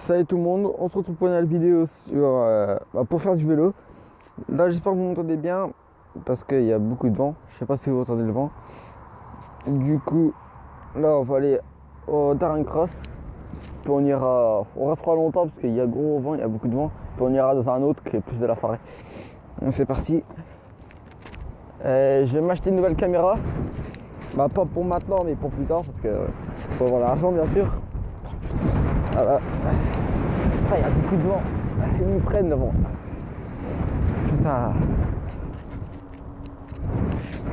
Salut tout le monde, on se retrouve pour une nouvelle vidéo pour faire du vélo. Là j'espère que vous m'entendez bien parce qu'il y a beaucoup de vent, je sais pas si vous entendez le vent. Du coup là on va aller au terrain cross, puis on restera longtemps parce qu'il y a gros vent, il y a beaucoup de vent, puis on ira dans un autre qui est plus de la forêt. Donc c'est parti. Je vais m'acheter une nouvelle caméra, pas pour maintenant mais pour plus tard parce que faut avoir l'argent bien sûr. Voilà. Il y a beaucoup de vent, il me freine le vent. Putain.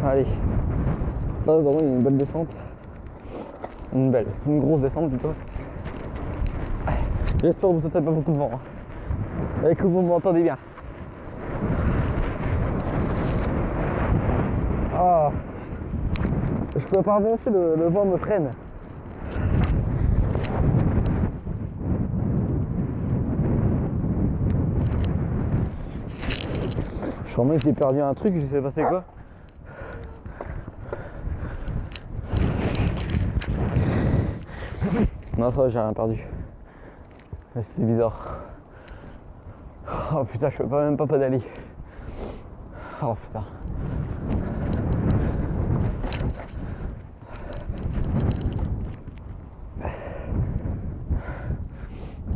Allez. Là, il y a une belle descente. Une grosse descente plutôt. J'espère que vous n'entendez pas beaucoup de vent. Et que vous m'entendez bien. Ah. Je peux pas avancer, le vent me freine. Je crois même que j'ai perdu un truc, je sais pas c'est quoi. Non, ça va, j'ai rien perdu. Mais c'était bizarre. Oh putain, je peux même pas pédaler. Oh putain.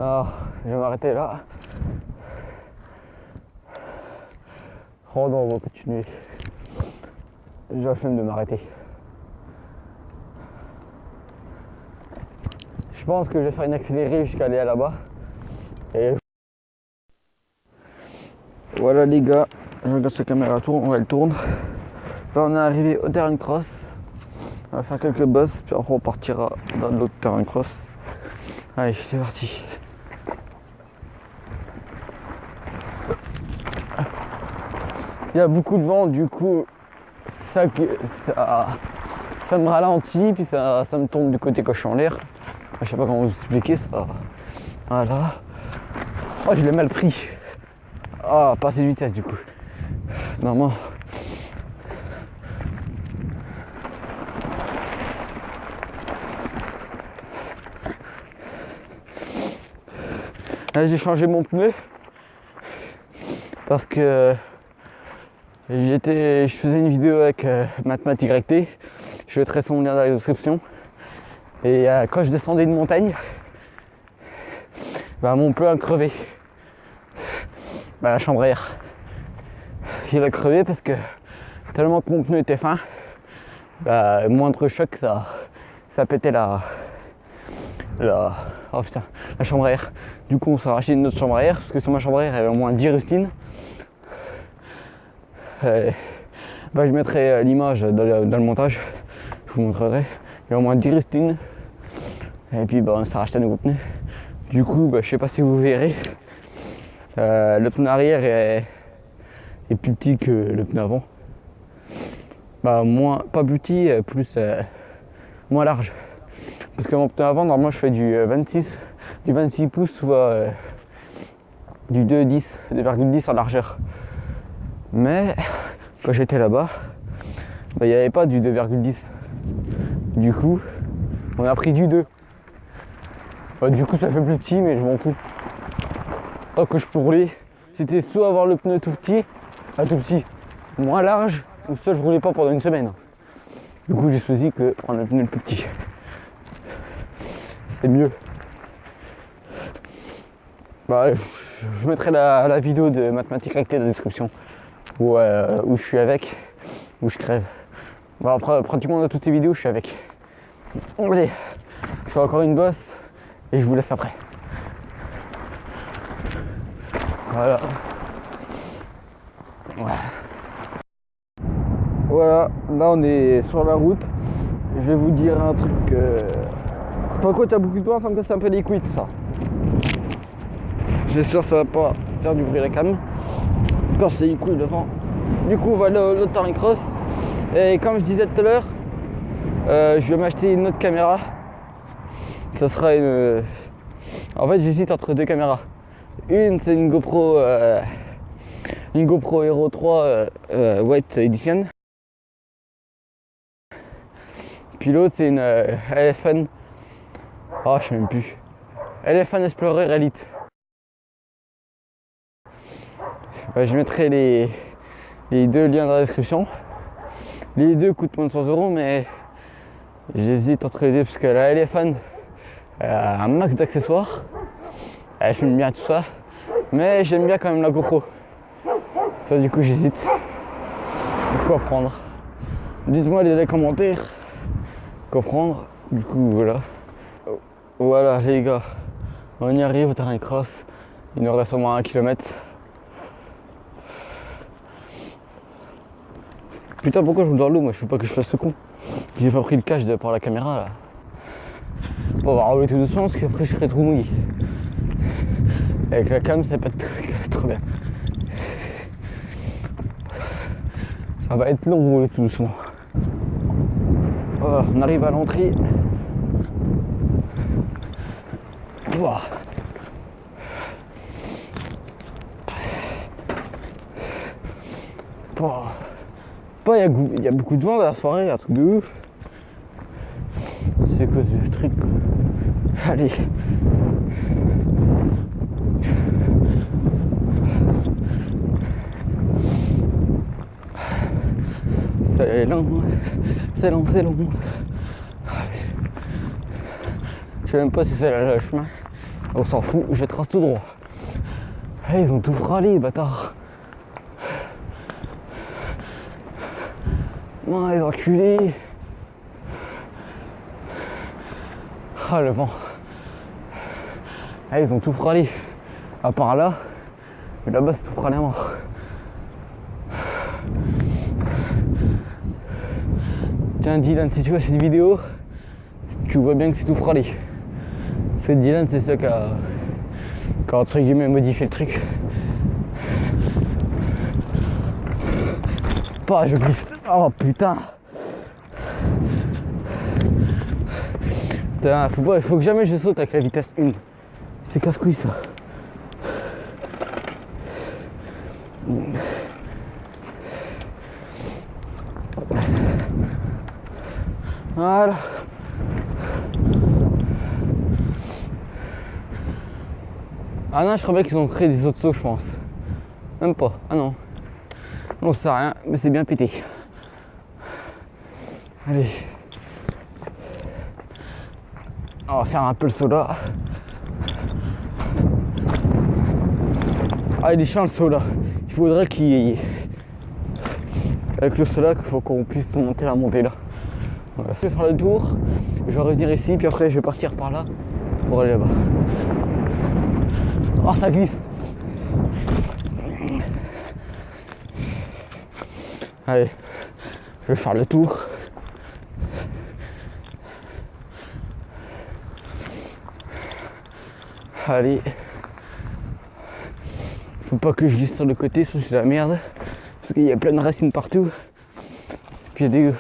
Ah, je vais m'arrêter là. Oh non, on va continuer. J'ai la flemme de m'arrêter. Je pense que je vais faire une accélérée jusqu'à aller là-bas. Et voilà les gars, je regarde sa caméra tourne, elle tourne. Là on est arrivé au terrain cross. On va faire quelques bosses, puis après on partira dans l'autre terrain cross. Allez, c'est parti. Il y a beaucoup de vent, du coup ça me ralentit, puis ça me tombe du côté quand je suis en l'air. Je sais pas comment vous expliquer ça. Voilà. Oh, je l'ai mal pris. Ah, pas assez de vitesse du coup. Normalement. Là, j'ai changé mon pneu parce que je faisais une vidéo avec MathMathYT. Je mettrai son lien dans la description. Et quand je descendais une montagne, mon pneu a crevé. La chambre à air. Il a crevé parce que tellement que mon pneu était fin, moindre choc ça pétait oh putain, la chambre à air. Du coup on s'est racheté une autre chambre à air parce que sur ma chambre à air il y avait au moins 10 rustines. Je mettrai l'image dans le montage, je vous montrerai. Il y a au moins 10 rustines. Et puis on s'est racheté un nouveau pneu. Du coup je sais pas si vous verrez. Le pneu arrière est plus petit que le pneu avant. Pas plus petit, moins large. Parce que mon pneu avant, normalement je fais du 26 pouces, soit du 2,10 en largeur. Mais quand j'étais là-bas, il n'y avait pas du 2,10. Du coup, on a pris du 2. Du coup ça fait plus petit, mais je m'en fous. Tant que je peux rouler, c'était soit avoir le pneu tout petit, moins large, ou soit je roulais pas pendant une semaine. Du coup j'ai choisi que prendre le pneu le plus petit. C'est mieux. Je mettrai la vidéo de MathMathYT dans la description où je suis avec, où je crève. Après pratiquement dans toutes les vidéos je suis avec. Allez, je fais encore une bosse et je vous laisse après. Voilà. Voilà, là on est sur la route. Je vais vous dire un truc. Par contre, il y a beaucoup de vent, ça me casse un peu les couilles ça. J'espère que ça va pas faire du bruit à la cam. Quand c'est les couilles le vent. Du coup, on va aller au terrain cross. Et comme je disais tout à l'heure, je vais m'acheter une autre caméra. Ça sera une. En fait, j'hésite entre deux caméras. Une, c'est une GoPro Hero 3 White Edition. Puis l'autre, c'est une LFN. Oh, je sais même plus. Elephant Explorer Elite. Je mettrai les deux liens dans la description. Les deux coûtent moins de 100 €, mais j'hésite entre les deux parce que la Elephant a un max d'accessoires. J'aime bien tout ça, mais j'aime bien quand même la GoPro. Ça, du coup, j'hésite. Quoi prendre? Dites-moi dans les commentaires quoi prendre. Du coup, voilà. Voilà, les gars, on y arrive au terrain de cross. Il nous reste au moins 1 km. Putain, pourquoi je roule dans l'eau? Moi, je veux pas que je fasse ce con. J'ai pas pris le cache par la caméra là. Bon, on va rouler tout doucement parce qu'après je serai trop mouillé. Avec la cam, ça peut être trop bien. Ça va être long de rouler tout doucement. Oh, on arrive à l'entrée. Wow. Il y a beaucoup de vent dans la forêt, un truc de ouf. C'est cause du truc. Allez. C'est long, c'est long, c'est long. Allez. Je sais même pas si c'est le chemin. On s'en fout, je trace tout droit. Hey, ils ont tout frôlé, les bâtards. Non, les enculés. Ah, le vent. Ah, ils ont tout frôlé. À part là. Mais là-bas, c'est tout frôlé à mort. Tiens, Dylan, si tu vois cette vidéo, tu vois bien que c'est tout frôlé. Parce que Dylan, c'est celui qui a entre guillemets modifié le truc. Pas, je glisse. Oh putain. Putain, faut que jamais je saute avec la vitesse 1. C'est casse-couille ça. Voilà. Ah non, je crois bien qu'ils ont créé des autres sauts, je pense. Même pas. Ah non. On sait rien, mais c'est bien pété. Allez. On va faire un peu le saut là. Ah, il est chiant le saut là. Il faudrait qu'il y ait... Avec le saut là, il faut qu'on puisse monter la montée là. Voilà. Je vais faire le tour. Je vais revenir ici, puis après je vais partir par là pour aller là-bas. Oh, ça glisse. Allez, je vais faire le tour. Allez. Faut pas que je glisse sur le côté, sinon c'est la merde. Parce qu'il y a plein de racines partout. Puis il y a des...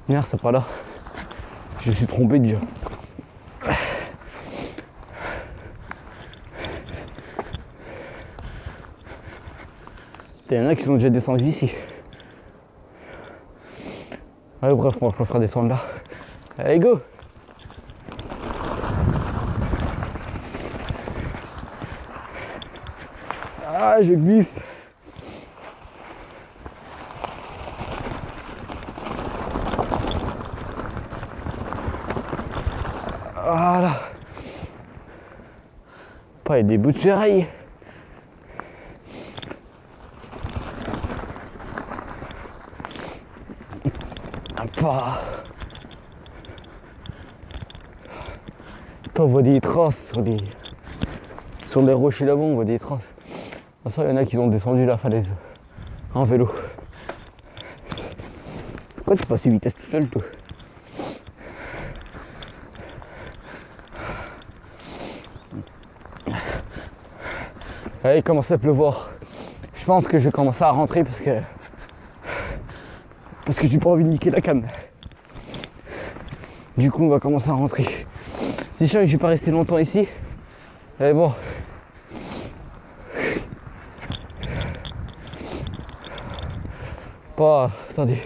Merde, c'est pas là. Je suis trompé déjà. Il y en a qui sont déjà descendus ici. Allez, bref, on va le faire descendre là. Allez, go! Ah, je glisse. Voilà. Pas des bouts de ferraille. Pas. On voit des traces sur les rochers là-bas, on voit des traces. Ça, il y en a qui ont descendu la falaise en vélo. Pourquoi tu passes à vitesse tout seul, toi? Allez, il commence à pleuvoir. Je pense que je vais commencer à rentrer parce que j'ai pas envie de niquer la cam. Du coup, on va commencer à rentrer. C'est chiant que je vais pas rester longtemps ici. Mais bon. Pas. Attendez.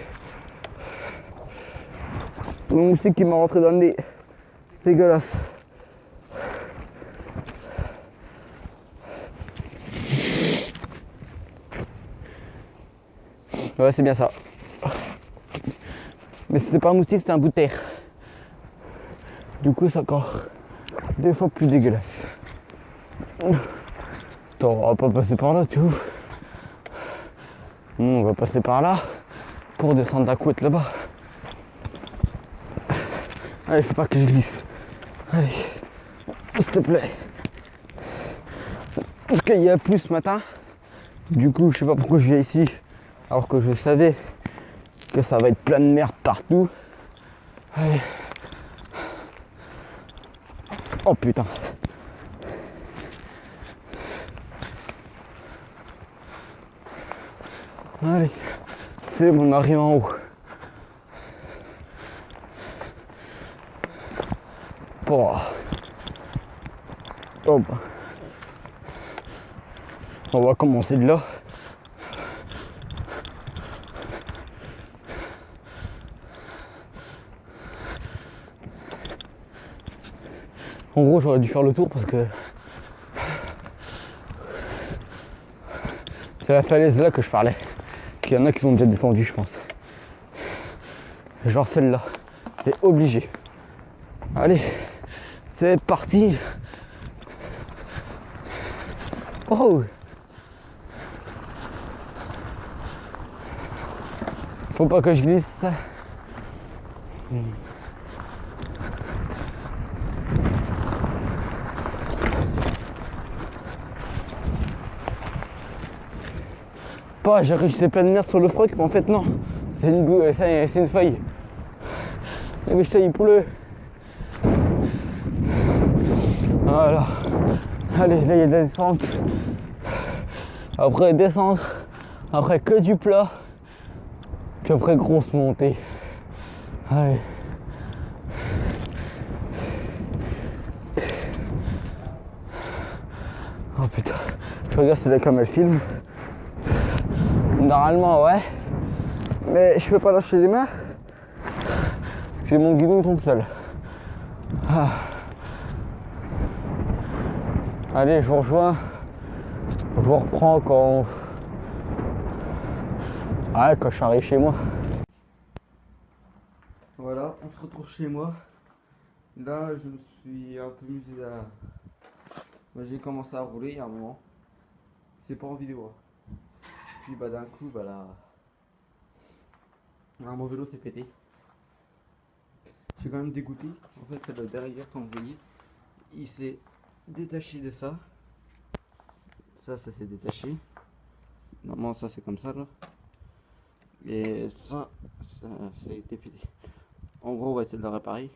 Le moustique qui m'a rentré dans le nez. Dégueulasse. Ouais, c'est bien ça. Mais c'était pas un moustique, c'était un bout de terre. Du coup, c'est encore 2 fois plus dégueulasse. Attends, on va pas passer par là, tu ouf. On va passer par là pour descendre la côte là-bas. Allez, faut pas que je glisse. Allez, s'il te plaît. Parce qu'il y a plus ce matin. Du coup, je sais pas pourquoi je viens ici. Alors que je savais que ça va être plein de merde partout. Allez. Oh putain. Allez. C'est bon, on arrive en haut. Oh. Hop. On va commencer de là. En gros, j'aurais dû faire le tour parce que c'est la falaise là que je parlais. Qu'il y en a qui sont déjà descendus, je pense. Genre celle-là. C'est obligé. Allez, c'est parti. Oh! Faut pas que je glisse. Pas, j'ai rejeté plein de merde sur le froc, mais en fait non. C'est une feuille. Mais je taille poulet. Voilà. Allez, là il y a de la descente. Après descendre. Après que du plat. Puis après grosse montée. Allez. Oh putain. Je regarde c'est là comme elle filme. Normalement ouais. Mais je peux pas lâcher les mains. Parce que c'est mon guidon qui tombe seul. Ah. Allez, je vous rejoins. Je vous reprends quand je suis arrivé chez moi. Voilà, on se retrouve chez moi. Là, je me suis un peu musé à... J'ai commencé à rouler il y a un moment. C'est pas en vidéo. Hein. Puis bah d'un coup, bah là... mon vélo s'est pété. Je suis quand même dégoûté. En fait, c'est le derrière, comme vous voyez. Il s'est détaché de ça. Ça s'est détaché. Normalement, ça c'est comme ça là. Et ça a été pété. En gros, on va essayer de le réparer.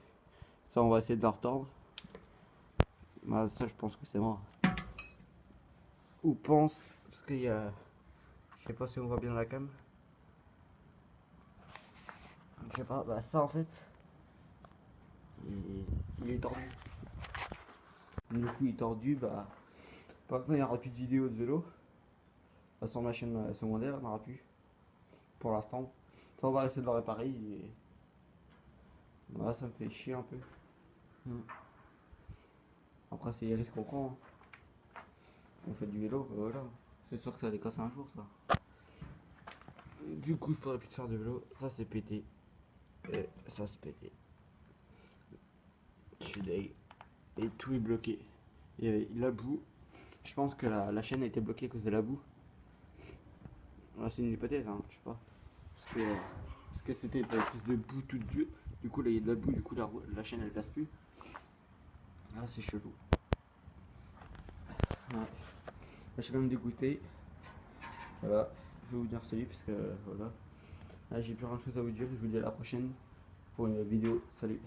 Ça, on va essayer de le retordre. Bah, ça, je pense que c'est mort. Ou pense, parce qu'il y a... Je sais pas si on voit bien la cam. Je sais pas, bah ça en fait, il est tordu. Du coup, il est tordu, bah... Par exemple, il n'y aura plus de vidéos de vélo. Bah, sur ma chaîne secondaire, il n'y en aura plus. Pour l'instant. Ça, on va essayer de le réparer et... Voilà, ça me fait chier un peu. Après, c'est les risques qu'on prend. Hein. On fait du vélo, voilà. C'est sûr que ça allait casser un jour, ça. Du coup, je pourrais plus faire de vélo. Ça, c'est pété. Et ça, c'est pété. Je suis deg. Et tout est bloqué. Et la boue. Je pense que la chaîne a été bloquée à cause de la boue. C'est une hypothèse, hein, je sais pas. Parce que c'était une espèce de boue toute dure. Du coup, là, il y a de la boue, du coup, la chaîne, elle passe plus. Là, c'est chelou. Ouais. Là, je suis quand même dégoûté. Voilà, je vais vous dire salut, parce que voilà. Là, j'ai plus grand chose à vous dire. Je vous dis à la prochaine pour une vidéo. Salut.